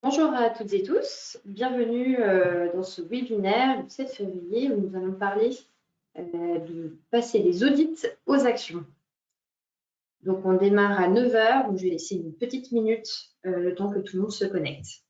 Bonjour à toutes et tous, bienvenue dans ce webinaire du 7 février où nous allons parler de passer des audits aux actions. Donc on démarre à 9 h, donc je vais laisser une petite minute le temps que tout le monde se connecte.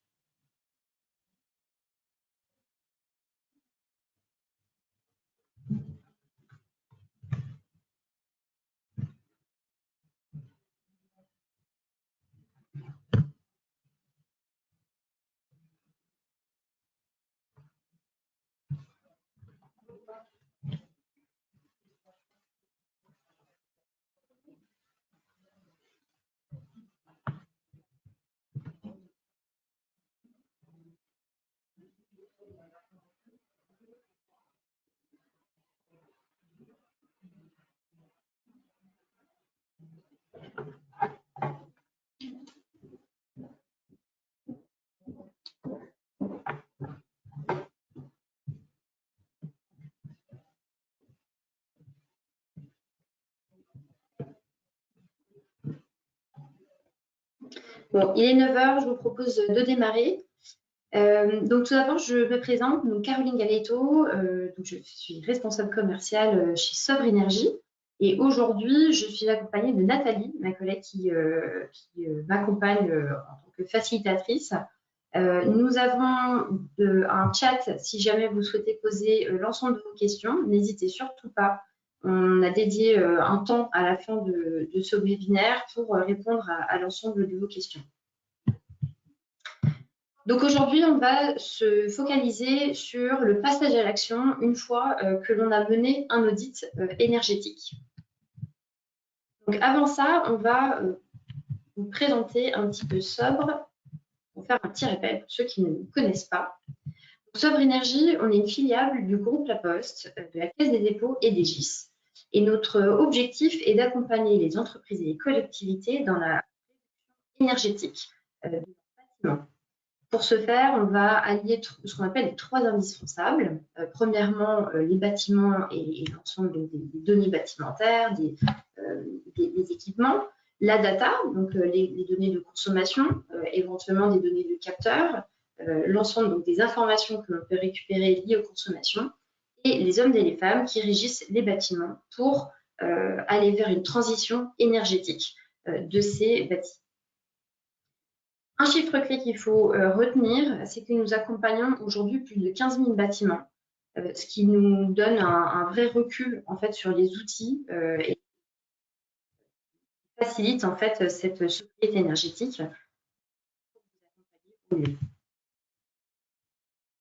Bon, il est 9 h, je vous propose de démarrer. Donc tout d'abord, je me présente, donc Caroline Galetto, donc je suis responsable commerciale chez Sobre Énergie. Et aujourd'hui, je suis accompagnée de Nathalie, ma collègue qui m'accompagne en tant que facilitatrice. Nous avons un chat si jamais vous souhaitez poser l'ensemble de vos questions. N'hésitez surtout pas. On a dédié un temps à la fin de ce webinaire pour répondre à l'ensemble de vos questions. Donc aujourd'hui, on va se focaliser sur le passage à l'action une fois que l'on a mené un audit énergétique. Donc avant ça, on va vous présenter un petit peu Sobre pour faire un petit rappel pour ceux qui ne nous connaissent pas. Sobre Énergie, on est une filiale du groupe La Poste, de la Caisse des dépôts et des GIS. Et notre objectif est d'accompagner les entreprises et les collectivités dans la énergétique du bâtiment. Pour ce faire, on va allier ce qu'on appelle les 3 indispensables. Premièrement, les bâtiments et l'ensemble des données bâtimentaires, des équipements. La data, donc les données de consommation, éventuellement des données de capteurs, l'ensemble des informations que l'on peut récupérer liées aux consommations, et les hommes et les femmes qui régissent les bâtiments pour aller vers une transition énergétique de ces bâtiments. Un chiffre clé qu'il faut retenir, c'est que nous accompagnons aujourd'hui plus de 15 000 bâtiments, ce qui nous donne un vrai recul en fait sur les outils et facilite en fait cette sobriété énergétique.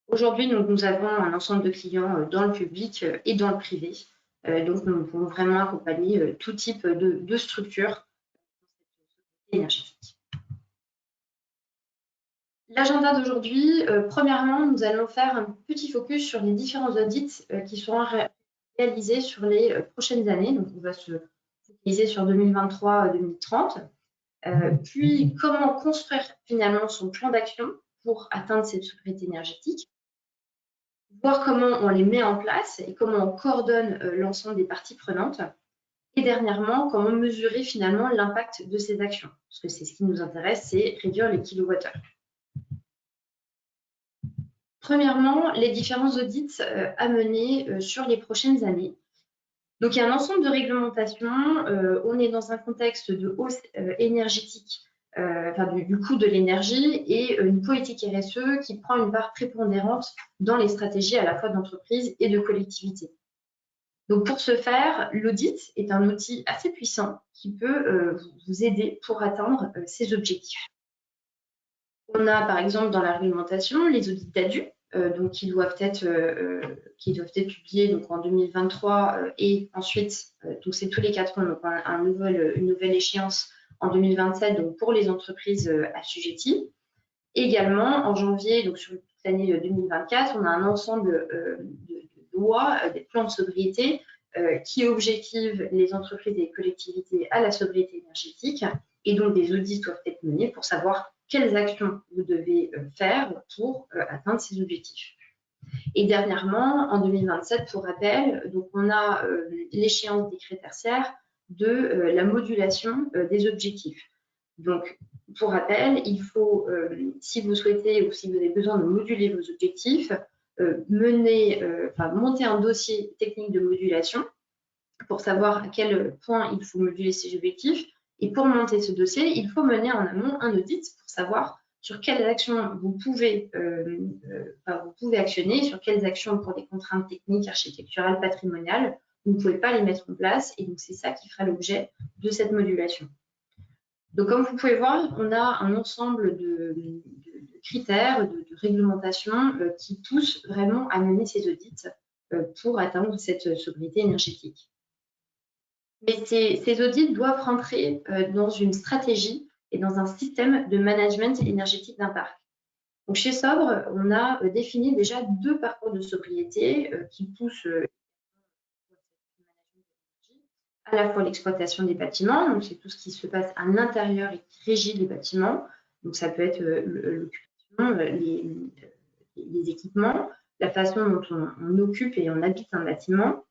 Aujourd'hui, nous avons un ensemble de clients dans le public et dans le privé, donc nous pouvons vraiment accompagner tout type de structure énergétique. L'agenda d'aujourd'hui, premièrement, nous allons faire un petit focus sur les différents audits qui seront réalisés sur les prochaines années. Donc, on va se focaliser sur 2023-2030. Puis, comment construire finalement son plan d'action pour atteindre cette sobriété énergétique. Voir comment on les met en place et comment on coordonne l'ensemble des parties prenantes. Et dernièrement, comment mesurer finalement l'impact de ces actions. Parce que c'est ce qui nous intéresse, c'est réduire les kilowattheures. Premièrement, les différents audits à mener sur les prochaines années. Donc, il y a un ensemble de réglementations. On est dans un contexte de hausse énergétique, du coût de l'énergie et une politique RSE qui prend une part prépondérante dans les stratégies à la fois d'entreprise et de collectivités. Donc, pour ce faire, l'audit est un outil assez puissant qui peut vous aider pour atteindre ces objectifs. On a par exemple dans la réglementation les audits d'ADU, donc qui doivent être publiés donc en 2023 et ensuite donc c'est tous les 4 ans, donc une nouvelle échéance en 2027 donc pour les entreprises assujetties. Également en janvier, donc sur toute l'année 2024, on a un ensemble de lois, des plans de sobriété qui objectivent les entreprises et les collectivités à la sobriété énergétique, et donc des audits doivent être menés pour savoir quelles actions vous devez faire pour atteindre ces objectifs. Et dernièrement, en 2027, pour rappel, donc on a l'échéance décret tertiaire de la modulation des objectifs. Donc, pour rappel, il faut, si vous souhaitez ou si vous avez besoin de moduler vos objectifs, monter un dossier technique de modulation pour savoir à quel point il faut moduler ces objectifs. Et pour monter ce dossier, il faut mener en amont un audit pour savoir sur quelles actions vous pouvez actionner, sur quelles actions pour des contraintes techniques, architecturales, patrimoniales, vous ne pouvez pas les mettre en place. Et donc, c'est ça qui fera l'objet de cette modulation. Donc, comme vous pouvez voir, on a un ensemble de critères, de réglementations qui poussent vraiment à mener ces audits pour atteindre cette sobriété énergétique. Mais ces audits doivent rentrer dans une stratégie et dans un système de management énergétique d'un parc. Donc, chez Sobre, on a défini déjà 2 parcours de sobriété qui poussent à la fois l'exploitation des bâtiments, donc c'est tout ce qui se passe à l'intérieur et qui régit les bâtiments. Donc, ça peut être l'occupation, les équipements, la façon dont on occupe et on habite un bâtiment,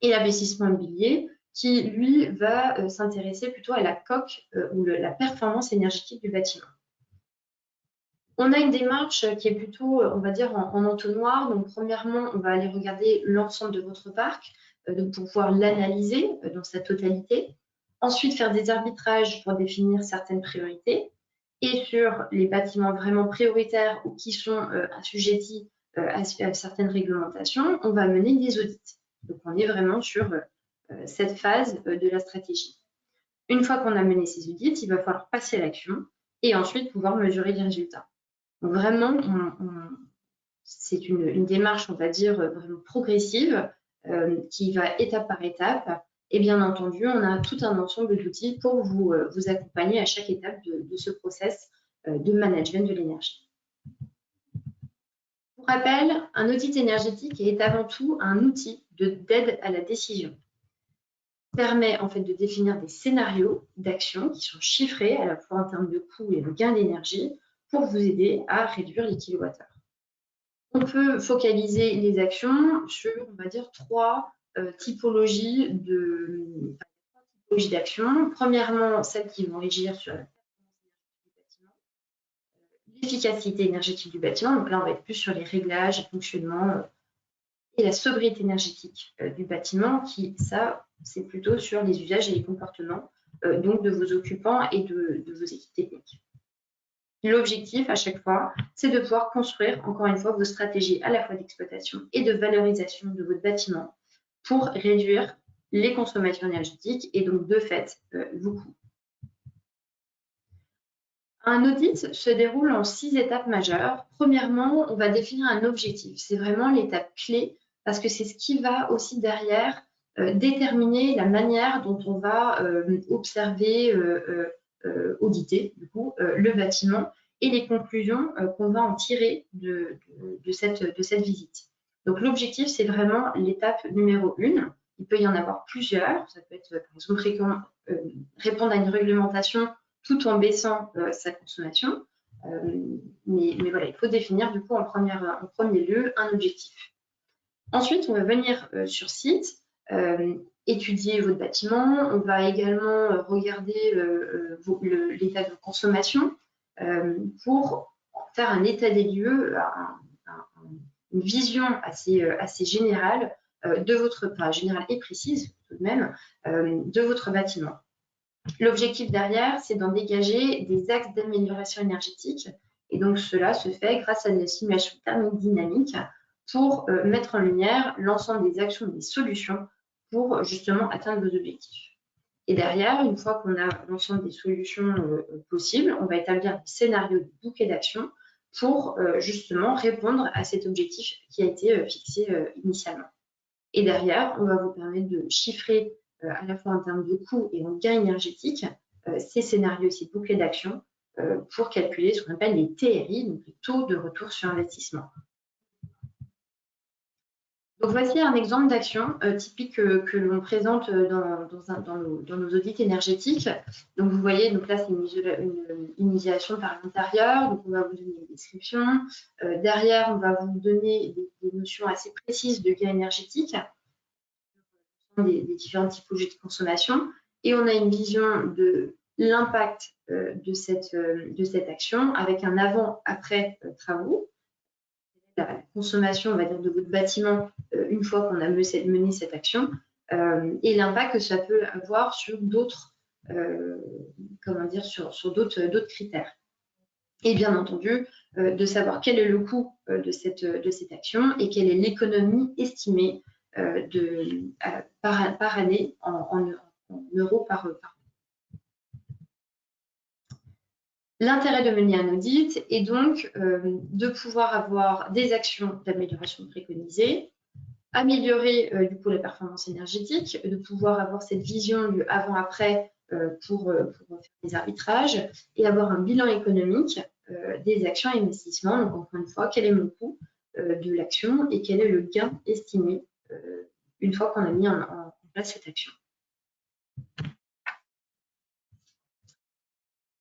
et l'investissement immobilier qui, lui, va s'intéresser plutôt à la coque ou la performance énergétique du bâtiment. On a une démarche qui est plutôt, on va dire, en entonnoir. Donc, premièrement, on va aller regarder l'ensemble de votre parc pour pouvoir l'analyser dans sa totalité. Ensuite, faire des arbitrages pour définir certaines priorités. Et sur les bâtiments vraiment prioritaires ou qui sont assujettis à certaines réglementations, on va mener des audits. Donc, on est vraiment sur cette phase de la stratégie. Une fois qu'on a mené ces audits, il va falloir passer à l'action et ensuite pouvoir mesurer les résultats. Donc vraiment, c'est une démarche, on va dire, vraiment progressive qui va étape par étape. Et bien entendu, on a tout un ensemble d'outils pour vous accompagner à chaque étape de ce process de management de l'énergie. Pour rappel, un audit énergétique est avant tout un outil d'aide à la décision. Il permet en fait de définir des scénarios d'action qui sont chiffrés à la fois en termes de coûts et de gains d'énergie pour vous aider à réduire les kilowattheures. On peut focaliser les actions sur, on va dire, 3 typologies d'actions. Premièrement, celles qui vont régir sur la l'efficacité énergétique du bâtiment. Donc là, on va être plus sur les réglages, le fonctionnement et la sobriété énergétique du bâtiment, qui, ça, c'est plutôt sur les usages et les comportements donc de vos occupants et de vos équipes techniques. L'objectif, à chaque fois, c'est de pouvoir construire, encore une fois, vos stratégies à la fois d'exploitation et de valorisation de votre bâtiment pour réduire les consommations énergétiques et donc, de fait, vos coûts. Un audit se déroule en 6 étapes majeures. Premièrement, on va définir un objectif. C'est vraiment l'étape clé parce que c'est ce qui va aussi derrière déterminer la manière dont on va observer, auditer du coup, le bâtiment et les conclusions qu'on va en tirer de cette visite. Donc l'objectif, c'est vraiment l'étape numéro 1. Il peut y en avoir plusieurs. Ça peut être, par exemple, répondre à une réglementation tout en baissant sa consommation. Mais voilà, il faut définir du coup en premier lieu un objectif. Ensuite, on va venir sur site, étudier votre bâtiment. On va également regarder l'état de consommation pour faire un état des lieux, une vision assez générale de votre, pas générale et précise tout de même, de votre bâtiment. L'objectif derrière, c'est d'en dégager des axes d'amélioration énergétique. Et donc, cela se fait grâce à des simulations thermiques dynamiques pour mettre en lumière l'ensemble des actions et des solutions pour justement atteindre vos objectifs. Et derrière, une fois qu'on a l'ensemble des solutions possibles, on va établir des scénarios de bouquet d'actions pour justement répondre à cet objectif qui a été fixé initialement. Et derrière, on va vous permettre de chiffrer à la fois en termes de coûts et en gains énergétiques ces scénarios, ces bouquets d'actions pour calculer ce qu'on appelle les TRI, donc les taux de retour sur investissement. Donc voici un exemple d'action typique que l'on présente dans nos audits énergétiques. Donc vous voyez, donc là c'est une initiation par l'intérieur, donc on va vous donner une description. Derrière, on va vous donner des notions assez précises de gain énergétique, des différentes typologies de consommation. Et on a une vision de l'impact de cette action avec un avant-après travaux, la consommation, on va dire, de votre bâtiment une fois qu'on a mené cette action, et l'impact que ça peut avoir sur d'autres sur d'autres critères. Et bien entendu, de savoir quel est le coût de cette action et quelle est l'économie estimée par année en euros par an. L'intérêt de mener un audit est donc de pouvoir avoir des actions d'amélioration préconisées, améliorer du coup la performance énergétique, de pouvoir avoir cette vision du avant-après pour faire des arbitrages et avoir un bilan économique des actions et investissements. Donc encore une fois, quel est mon coût de l'action et quel est le gain estimé une fois qu'on a mis en place cette action.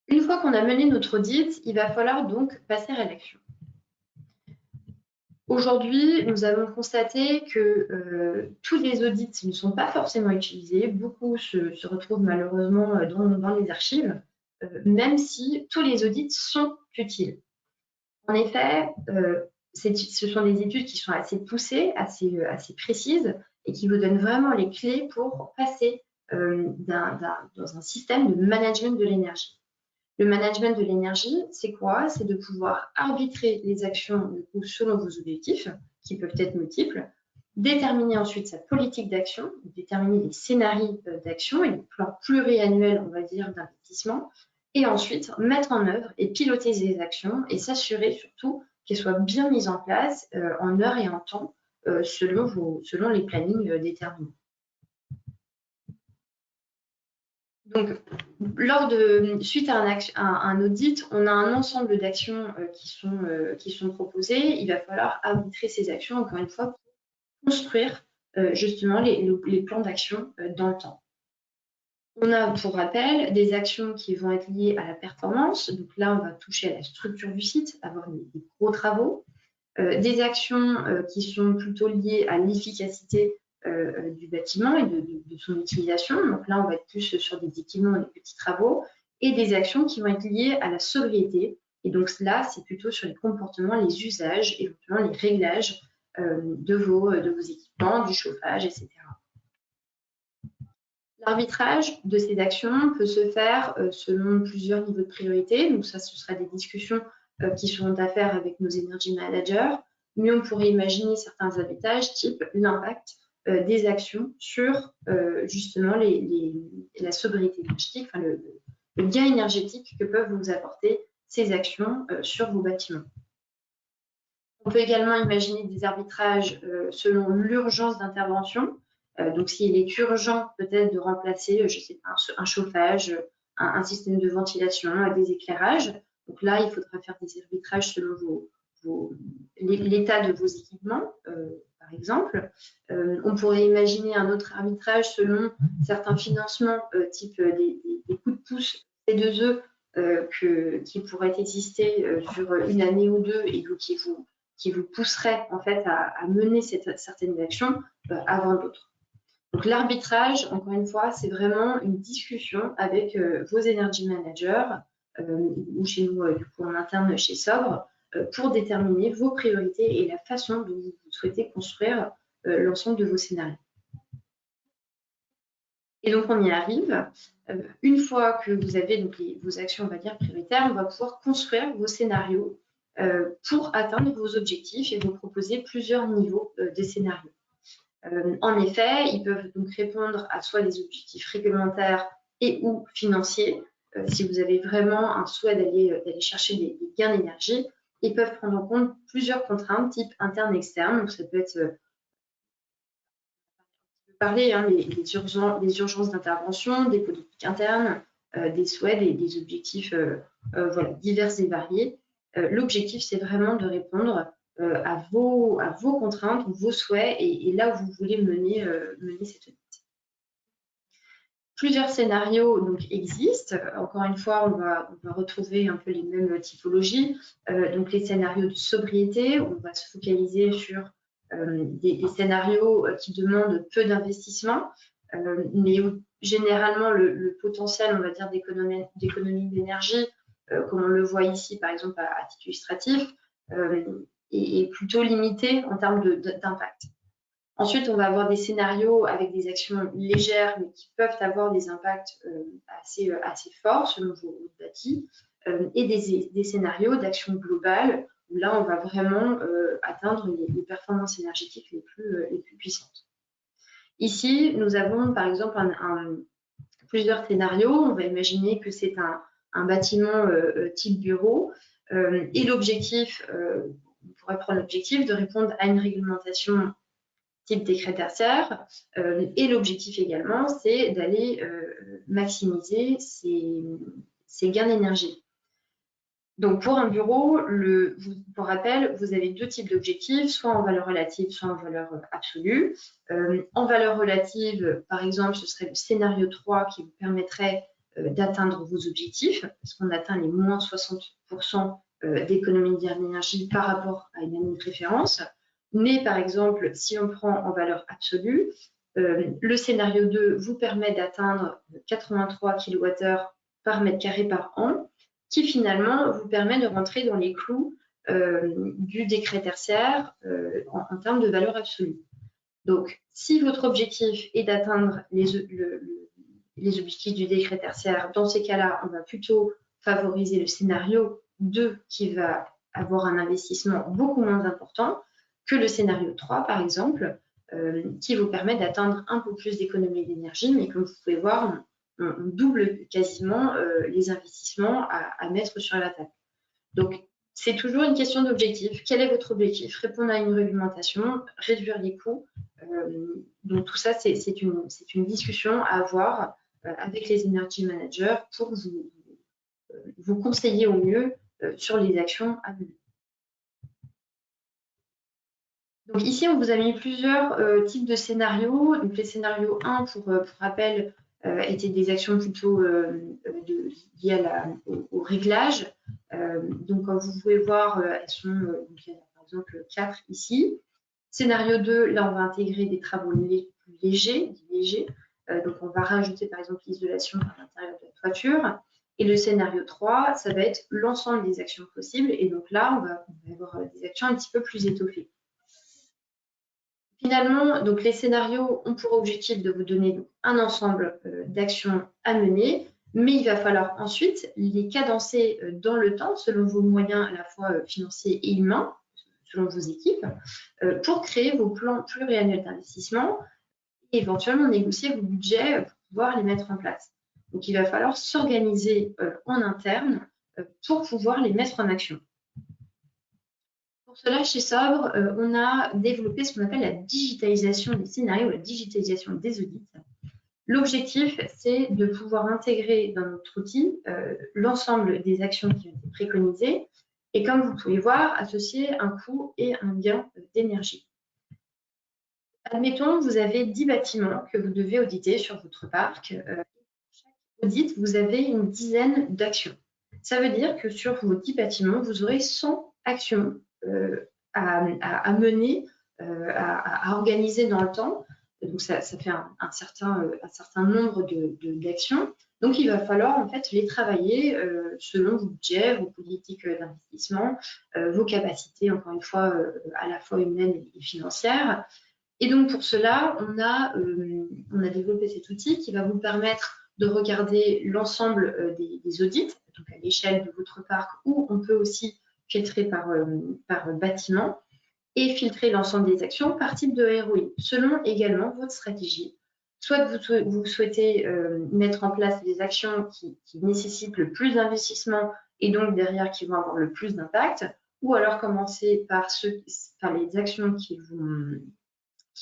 Une fois qu'on a mené notre audit, il va falloir donc passer à l'action. Aujourd'hui, nous avons constaté que tous les audits ne sont pas forcément utilisés. Beaucoup se retrouvent malheureusement dans les archives, même si tous les audits sont utiles. En effet, ce sont des études qui sont assez poussées, assez précises, et qui vous donnent vraiment les clés pour passer dans un système de management de l'énergie. Le management de l'énergie, c'est quoi? C'est de pouvoir arbitrer les actions du coup, selon vos objectifs, qui peuvent être multiples, déterminer ensuite sa politique d'action, déterminer les scénarios d'action et les plans pluriannuels, on va dire, d'investissement, et ensuite mettre en œuvre et piloter ces actions et s'assurer surtout qu'elles soient bien mises en place en heure et en temps selon les plannings déterminés. Donc, suite à un audit, on a un ensemble d'actions qui sont proposées. Il va falloir arbitrer ces actions, encore une fois, pour construire justement les plans d'action dans le temps. On a, pour rappel, des actions qui vont être liées à la performance. Donc là, on va toucher à la structure du site, avoir des gros travaux. Des actions qui sont plutôt liées à l'efficacité du bâtiment et de son utilisation. Donc là, on va être plus sur des équipements et des petits travaux. Et des actions qui vont être liées à la sobriété. Et donc là, c'est plutôt sur les comportements, les usages, éventuellement les réglages de vos équipements, du chauffage, etc. L'arbitrage de ces actions peut se faire selon plusieurs niveaux de priorité. Donc ça, ce sera des discussions qui seront à faire avec nos energy managers. Mais on pourrait imaginer certains arbitrages type l'impact des actions sur justement la sobriété énergétique, enfin le gain énergétique que peuvent vous apporter ces actions sur vos bâtiments. On peut également imaginer des arbitrages selon l'urgence d'intervention. Donc, s'il est urgent peut-être de remplacer, je sais pas, un chauffage, un système de ventilation, des éclairages. Donc là, il faudra faire des arbitrages selon l'état de vos équipements, par exemple. On pourrait imaginer un autre arbitrage selon certains financements, type des coups de pouce C2E qui pourraient exister sur une année ou deux et qui vous pousserait en fait à mener certaines actions avant d'autres. Donc l'arbitrage, encore une fois, c'est vraiment une discussion avec vos energy managers ou chez nous du coup en interne chez Sobre pour déterminer vos priorités et la façon dont vous souhaitez construire l'ensemble de vos scénarios. Et donc on y arrive. Une fois que vous avez donc vos actions, on va dire prioritaires, on va pouvoir construire vos scénarios pour atteindre vos objectifs et vous proposer plusieurs niveaux de scénarios. En effet, ils peuvent donc répondre à soit des objectifs réglementaires et ou financiers. Si vous avez vraiment un souhait d'aller chercher des gains d'énergie, ils peuvent prendre en compte plusieurs contraintes type interne et externe. Donc ça peut être les urgences d'intervention, des politiques internes, des souhaits, des objectifs voilà, divers et variés. L'objectif, c'est vraiment de répondre à vos contraintes, vos souhaits et là où vous voulez mener cette audit. Plusieurs scénarios donc, existent. Encore une fois, on va retrouver un peu les mêmes typologies. Donc les scénarios de sobriété, on va se focaliser sur des scénarios qui demandent peu d'investissement, mais généralement, le potentiel, on va dire, d'économie d'énergie, comme on le voit ici, par exemple, à titre illustratif, est plutôt limité en termes d'impact. Ensuite, on va avoir des scénarios avec des actions légères, mais qui peuvent avoir des impacts assez forts selon vos bâtis, et des scénarios d'action globale, où là, on va vraiment atteindre les performances énergétiques les plus puissantes. Ici, nous avons par exemple plusieurs scénarios. On va imaginer que c'est un bâtiment type bureau, et l'objectif, on pourrait prendre l'objectif de répondre à une réglementation type décret tertiaire, et l'objectif également, c'est d'aller maximiser ses gains d'énergie. Donc pour un bureau, pour rappel, vous avez deux types d'objectifs, soit en valeur relative, soit en valeur absolue. En valeur relative, par exemple, ce serait le scénario 3 qui vous permettrait d'atteindre vos objectifs, parce qu'on atteint les moins 60% d'économie d'énergie par rapport à une année de référence. Mais par exemple, si on prend en valeur absolue, le scénario 2 vous permet d'atteindre 83 kWh par mètre carré par an, qui finalement vous permet de rentrer dans les clous du décret tertiaire en termes de valeur absolue. Donc, si votre objectif est d'atteindre les objectifs du décret tertiaire, dans ces cas-là, on va plutôt favoriser le scénario 2 qui va avoir un investissement beaucoup moins important que le scénario 3, par exemple, qui vous permet d'atteindre un peu plus d'économie d'énergie, mais comme vous pouvez voir, on double quasiment les investissements à mettre sur la table. Donc, c'est toujours une question d'objectif. Quel est votre objectif? Répondre à une réglementation, réduire les coûts. Donc, tout ça, c'est une discussion à avoir avec les energy managers pour vous conseiller au mieux sur les actions à mener. Donc ici, on vous a mis plusieurs types de scénarios. Donc les scénarios 1, pour rappel, étaient des actions plutôt liées au réglage. Donc comme vous pouvez voir, elles sont, il y en a par exemple 4 ici. Scénario 2, là, on va intégrer des travaux plus légers. Donc on va rajouter par exemple l'isolation à l'intérieur de la toiture. Et le scénario 3, ça va être l'ensemble des actions possibles. Et donc là, on va avoir des actions un petit peu plus étoffées. Finalement, donc les scénarios ont pour objectif de vous donner un ensemble d'actions à mener, mais il va falloir ensuite les cadencer dans le temps selon vos moyens à la fois financiers et humains, selon vos équipes, pour créer vos plans pluriannuels d'investissement et éventuellement négocier vos budgets pour pouvoir les mettre en place. Donc il va falloir s'organiser en interne pour pouvoir les mettre en action. Pour cela, chez Sobre, on a développé ce qu'on appelle la digitalisation des scénarios, la digitalisation des audits. L'objectif, c'est de pouvoir intégrer dans notre outil l'ensemble des actions qui ont été préconisées et, comme vous pouvez voir, associer un coût et un gain d'énergie. Admettons, vous avez 10 bâtiments que vous devez auditer sur votre parc. Chaque audit, vous avez une dizaine d'actions. Ça veut dire que sur vos 10 bâtiments, vous aurez 100 actions à mener, à organiser dans le temps. Donc, ça fait un certain nombre d'actions. Donc, il va falloir en fait les travailler selon vos budgets, vos politiques d'investissement, vos capacités, encore une fois, à la fois humaines et financières. Et donc, pour cela, on a développé cet outil qui va vous permettre de regarder l'ensemble des audits, donc à l'échelle de votre parc, où on peut aussi filtrer par bâtiment et filtrer l'ensemble des actions par type de ROI, selon également votre stratégie. Soit vous souhaitez mettre en place des actions qui nécessitent le plus d'investissement et donc derrière qui vont avoir le plus d'impact, ou alors commencer par les actions qui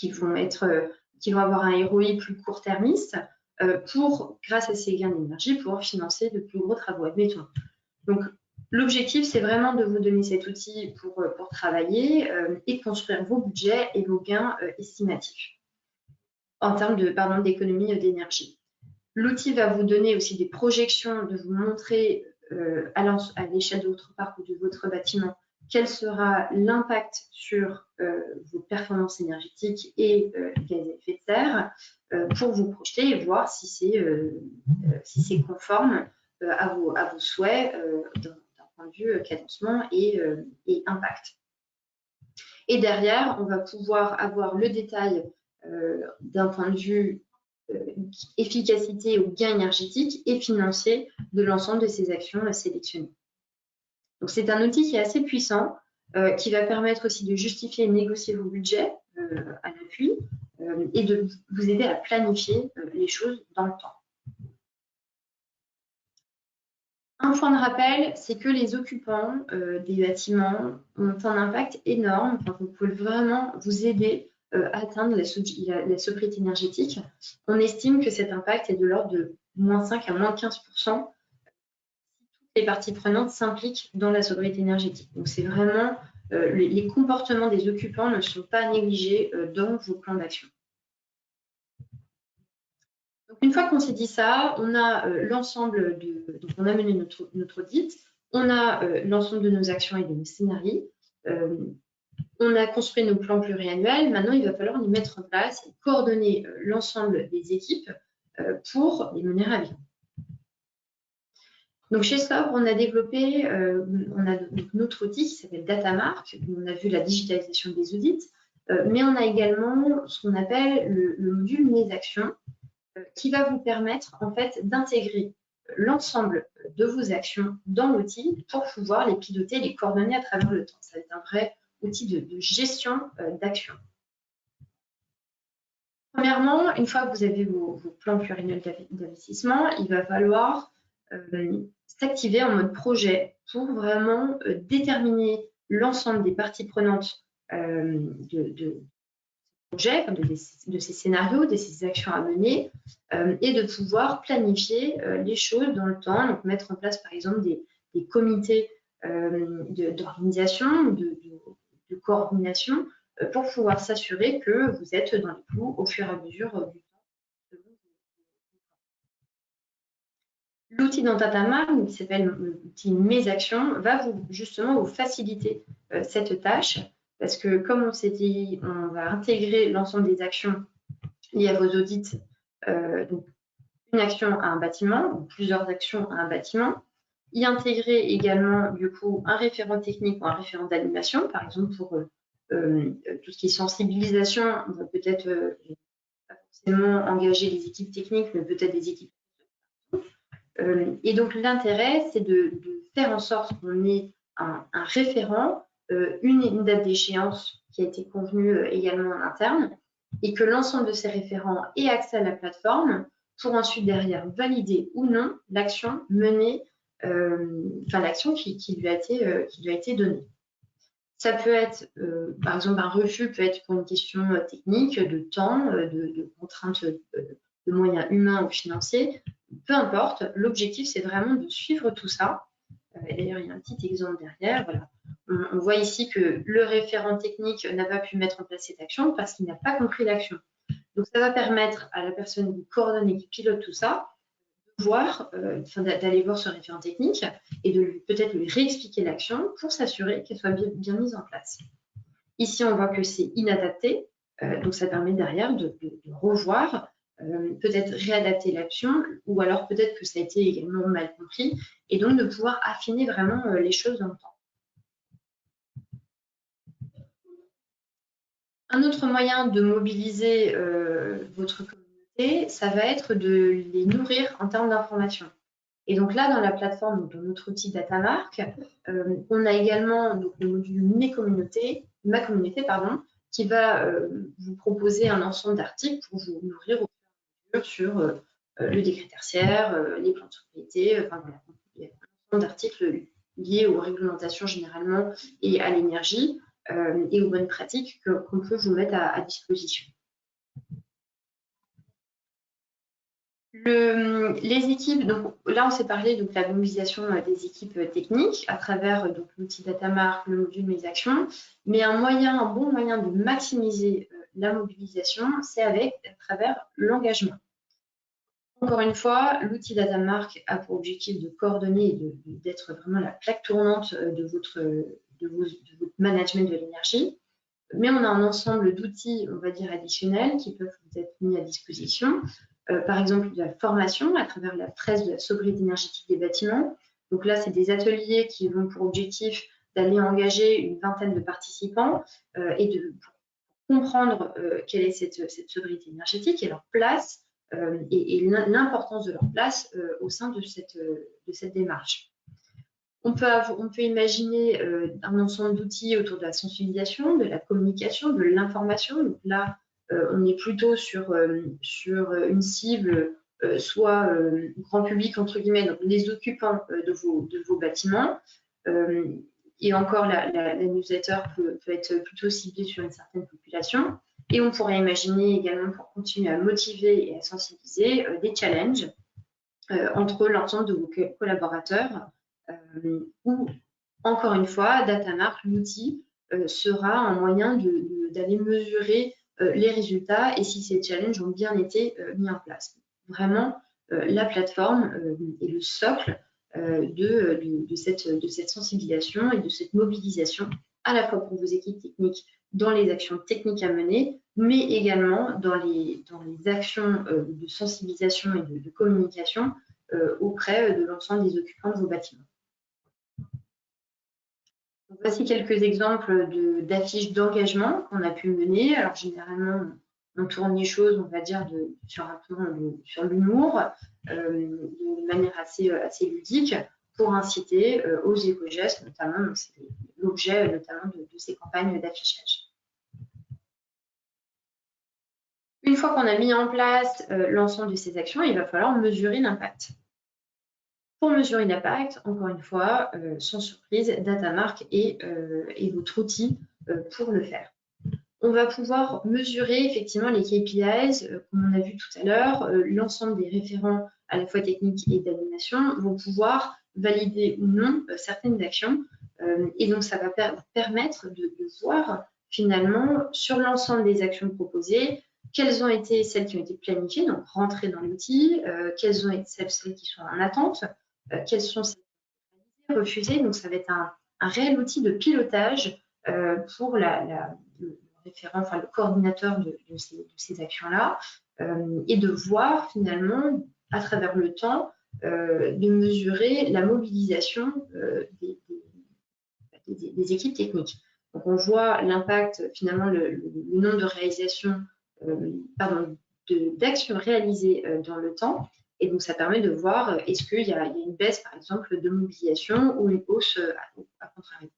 vont avoir un ROI plus court-termiste pour, grâce à ces gains d'énergie, pouvoir financer de plus gros travaux, admettons. Donc, l'objectif, c'est vraiment de vous donner cet outil pour travailler et construire vos budgets et vos gains estimatifs en termes d'économie d'énergie. L'outil va vous donner aussi des projections, de vous montrer à l'échelle de votre parc ou de votre bâtiment quel sera l'impact sur vos performances énergétiques et les gaz à effet de serre pour vous projeter et voir si c'est conforme à vos souhaits d'un point de vue cadencement et impact. Et derrière, on va pouvoir avoir le détail d'un point de vue efficacité ou gain énergétique et financier de l'ensemble de ces actions sélectionnées. Donc, c'est un outil qui est assez puissant, qui va permettre aussi de justifier et négocier vos budgets à l'appui et de vous aider à planifier les choses dans le temps. Un point de rappel, c'est que les occupants des bâtiments ont un impact énorme. Enfin, vous pouvez vraiment vous aider à atteindre la sobriété énergétique. On estime que cet impact est de l'ordre de -5 à -15% si toutes les parties prenantes s'impliquent dans la sobriété énergétique. Donc, c'est vraiment les comportements des occupants ne sont pas négligés dans vos plans d'action. Donc, une fois qu'on s'est dit ça, on a l'ensemble donc on a mené notre audit, on a l'ensemble de nos actions et de nos scénarios, on a construit nos plans pluriannuels. Maintenant, il va falloir les mettre en place et coordonner l'ensemble des équipes pour les mener à bien. Donc, chez Sobre, on a développé notre outil qui s'appelle Datamark. On a vu la digitalisation des audits, mais on a également ce qu'on appelle le module Mes actions, qui va vous permettre en fait d'intégrer l'ensemble de vos actions dans l'outil pour pouvoir les piloter, les coordonner à travers le temps. Ça va être un vrai outil de gestion d'actions. Premièrement, une fois que vous avez vos plans pluriannuels d'investissement, il va falloir s'activer en mode projet pour vraiment déterminer l'ensemble des parties prenantes de projet, de ces scénarios, de ces actions à mener et de pouvoir planifier les choses dans le temps, donc mettre en place par exemple des comités d'organisation, de coordination pour pouvoir s'assurer que vous êtes dans les clous au fur et à mesure du temps. L'outil dans Datamark, qui s'appelle l'outil Mes actions, va justement vous faciliter cette tâche parce que, comme on s'est dit, on va intégrer l'ensemble des actions liées à vos audits, donc une action à un bâtiment, ou plusieurs actions à un bâtiment, y intégrer également du coup un référent technique ou un référent d'animation, par exemple pour tout ce qui est sensibilisation, on va peut-être pas forcément engager les équipes techniques, mais peut-être des équipes. Et donc l'intérêt, c'est de faire en sorte qu'on ait un référent, une date d'échéance qui a été convenue également en interne, et que l'ensemble de ces référents aient accès à la plateforme pour ensuite derrière valider ou non l'action menée, l'action qui lui a été donnée. Ça peut être, par exemple, un refus peut être pour une question technique, de temps, de contraintes de moyens humains ou financiers. Peu importe, l'objectif, c'est vraiment de suivre tout ça. D'ailleurs, il y a un petit exemple derrière. Voilà. On voit ici que le référent technique n'a pas pu mettre en place cette action parce qu'il n'a pas compris l'action. Donc, ça va permettre à la personne qui coordonne et qui pilote tout ça d'aller voir ce référent technique et de peut-être lui réexpliquer l'action pour s'assurer qu'elle soit bien mise en place. Ici, on voit que c'est inadapté, donc ça permet derrière de revoir, peut-être réadapter l'action, ou alors peut-être que ça a été également mal compris, et donc de pouvoir affiner vraiment les choses dans le temps. Un autre moyen de mobiliser votre communauté, ça va être de les nourrir en termes d'information. Et donc là, dans la plateforme, dans notre outil Datamark, on a également donc, le module Ma communauté, qui va vous proposer un ensemble d'articles pour vous nourrir au fur et à mesure sur le décret tertiaire, les plans de sobriété, voilà, il y a un ensemble d'articles liés aux réglementations généralement et à l'énergie et aux bonnes pratiques qu'on peut vous mettre à disposition. Les équipes, donc là on s'est parlé de la mobilisation des équipes techniques à travers l'outil Datamark, le module Mes actions, mais un bon moyen de maximiser la mobilisation, c'est à travers l'engagement. Encore une fois, l'outil Datamark a pour objectif de coordonner et d'être vraiment la plaque tournante de votre votre management de l'énergie. Mais on a un ensemble d'outils, on va dire, additionnels qui peuvent vous être mis à disposition. Par exemple, de la formation à travers la presse de la sobriété énergétique des bâtiments. Donc là, c'est des ateliers qui ont pour objectif d'aller engager une vingtaine de participants et de comprendre quelle est cette sobriété énergétique et leur place et l'importance de leur place au sein de cette démarche. On peut imaginer un ensemble d'outils autour de la sensibilisation, de la communication, de l'information. Donc là, on est plutôt sur une cible soit grand public, entre guillemets, donc les occupants de vos bâtiments. Et encore, la newsletter peut être plutôt ciblée sur une certaine population. Et on pourrait imaginer également, pour continuer à motiver et à sensibiliser, des challenges entre l'ensemble de vos collaborateurs où, encore une fois, Datamark, l'outil, sera un moyen d'aller mesurer les résultats et si ces challenges ont bien été mis en place. Vraiment, la plateforme est le socle de cette sensibilisation et de cette mobilisation, à la fois pour vos équipes techniques dans les actions techniques à mener, mais également dans les actions de sensibilisation et de communication auprès de l'ensemble des occupants de vos bâtiments. Donc, voici quelques exemples d'affiches d'engagement qu'on a pu mener. Alors généralement, on tourne les choses, on va dire, sur l'humour, de manière assez ludique, pour inciter aux éco-gestes, notamment, c'est l'objet notamment de ces campagnes d'affichage. Une fois qu'on a mis en place l'ensemble de ces actions, il va falloir mesurer l'impact. Pour mesurer l'impact, encore une fois, sans surprise, Datamark est votre outil pour le faire. On va pouvoir mesurer effectivement les KPIs, comme on a vu tout à l'heure, l'ensemble des référents à la fois techniques et d'animation vont pouvoir valider ou non certaines actions. Et donc, ça va permettre de voir finalement sur l'ensemble des actions proposées, quelles ont été celles qui ont été planifiées, donc rentrées dans l'outil, quelles ont été celles qui sont en attente, quelles sont celles qui ont été refusées. Donc, ça va être un réel outil de pilotage pour le référent, enfin le coordinateur de ces actions-là, et de voir finalement, à travers le temps, de mesurer la mobilisation des équipes techniques. Donc, on voit l'impact, finalement, le nombre de réalisations, d'actions réalisées dans le temps. Et donc, ça permet de voir est-ce qu'il y a une baisse, par exemple, de mobilisation ou une hausse à contrario.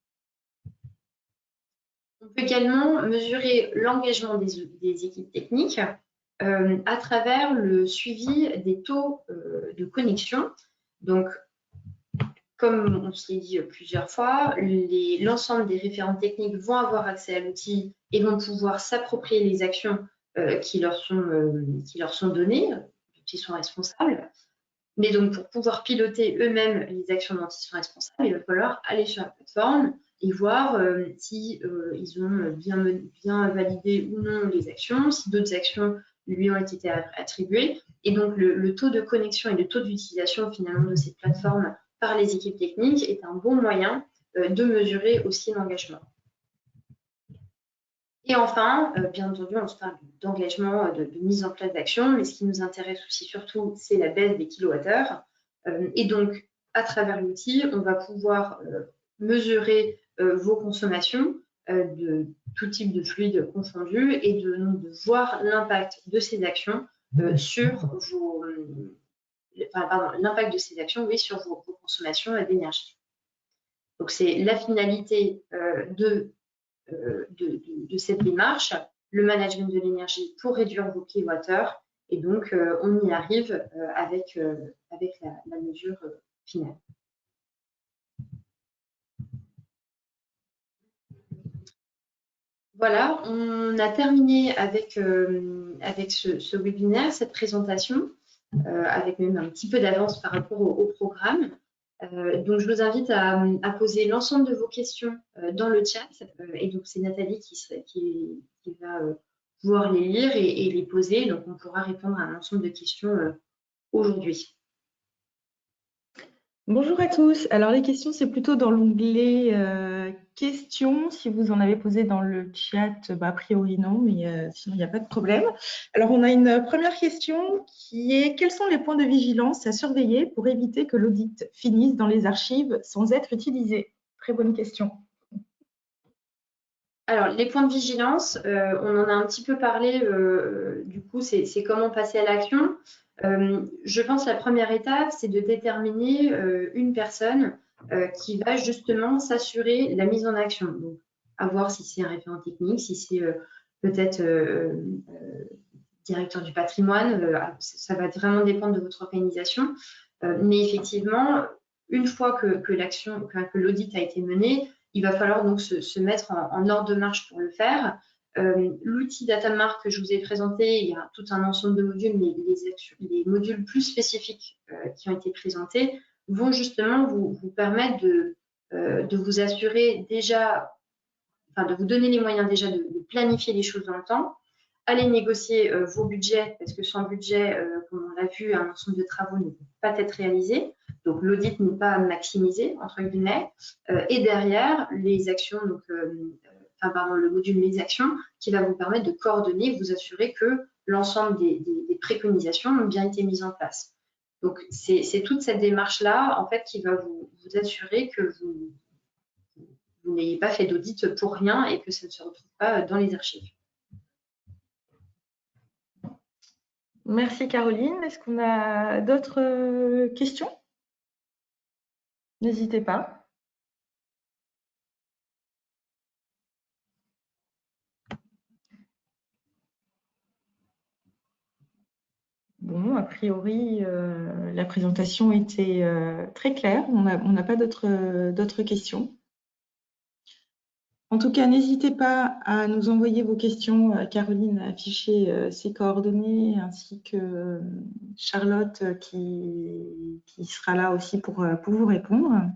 On peut également mesurer l'engagement des équipes techniques à travers le suivi des taux de connexion. Donc, comme on se l'est dit plusieurs fois, l'ensemble des référents techniques vont avoir accès à l'outil et vont pouvoir s'approprier les actions qui leur sont données, dont ils sont responsables. Mais donc, pour pouvoir piloter eux-mêmes les actions dont ils sont responsables, il va falloir aller sur la plateforme et voir si ils ont bien validé ou non les actions, si d'autres actions lui ont été attribuées. Et donc, le taux de connexion et le taux d'utilisation finalement de cette plateforme par les équipes techniques est un bon moyen de mesurer aussi l'engagement. Et enfin, bien entendu, on se parle d'engagement, de mise en place d'actions, mais ce qui nous intéresse aussi surtout, c'est la baisse des kilowattheures. Et donc, à travers l'outil, on va pouvoir mesurer vos consommations de tout type de fluides confondus et de voir l'impact de ces actions sur l'impact de ces actions, oui, sur vos consommations d'énergie. Donc, c'est la finalité de cette démarche, le management de l'énergie pour réduire vos kilowattheures. Et donc, on y arrive avec la mesure finale. Voilà, on a terminé avec ce webinaire, cette présentation, avec même un petit peu d'avance par rapport au programme. Donc, je vous invite à poser l'ensemble de vos questions dans le chat. Et donc, c'est Nathalie qui va pouvoir les lire et les poser. Donc, on pourra répondre à un ensemble de questions aujourd'hui. Bonjour à tous. Alors, les questions, c'est plutôt dans l'onglet questions. Si vous en avez posé dans le chat, a priori non, mais sinon il n'y a pas de problème. Alors, on a une première question qui est: quels sont les points de vigilance à surveiller pour éviter que l'audit finisse dans les archives sans être utilisé? Très bonne question. Alors, les points de vigilance, on en a un petit peu parlé, du coup, c'est comment passer à l'action. Je pense que la première étape, c'est de déterminer une personne qui va justement s'assurer la mise en action. Donc, à voir si c'est un référent technique, si c'est peut-être directeur du patrimoine, ça va vraiment dépendre de votre organisation. Mais effectivement, une fois que l'action, que l'audit a été mené, il va falloir donc se mettre en ordre de marche pour le faire. L'outil Datamark que je vous ai présenté, il y a tout un ensemble de modules, mais les modules plus spécifiques qui ont été présentés vont justement vous permettre de vous assurer déjà, enfin de vous donner les moyens déjà de planifier les choses dans le temps, aller négocier vos budgets, parce que sans budget, comme on l'a vu, un ensemble de travaux ne peut pas être réalisé. Donc, l'audit n'est pas maximisé, entre guillemets. Et derrière, les actions, donc, le module Les actions, qui va vous permettre de coordonner, vous assurer que l'ensemble des préconisations ont bien été mises en place. Donc, c'est toute cette démarche-là, en fait, qui va vous assurer que vous n'ayez pas fait d'audit pour rien et que ça ne se retrouve pas dans les archives. Merci Caroline. Est-ce qu'on a d'autres questions? N'hésitez pas. Bon, a priori, la présentation était très claire. On n'a pas d'autres questions. En tout cas, n'hésitez pas à nous envoyer vos questions. Caroline a affiché ses coordonnées, ainsi que Charlotte qui sera là aussi pour vous répondre.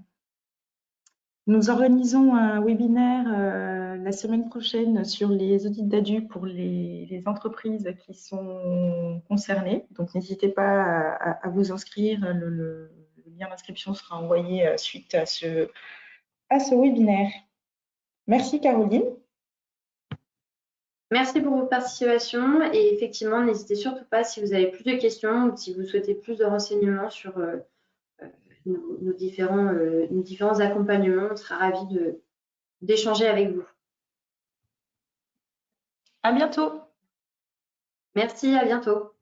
Nous organisons un webinaire la semaine prochaine sur les audits d'ADU pour les entreprises qui sont concernées. Donc, n'hésitez pas à vous inscrire. Le lien d'inscription sera envoyé suite à ce webinaire. Merci Caroline. Merci pour votre participation et effectivement, n'hésitez surtout pas si vous avez plus de questions ou si vous souhaitez plus de renseignements sur nos différents accompagnements. On sera ravis d'échanger avec vous. À bientôt. Merci, à bientôt.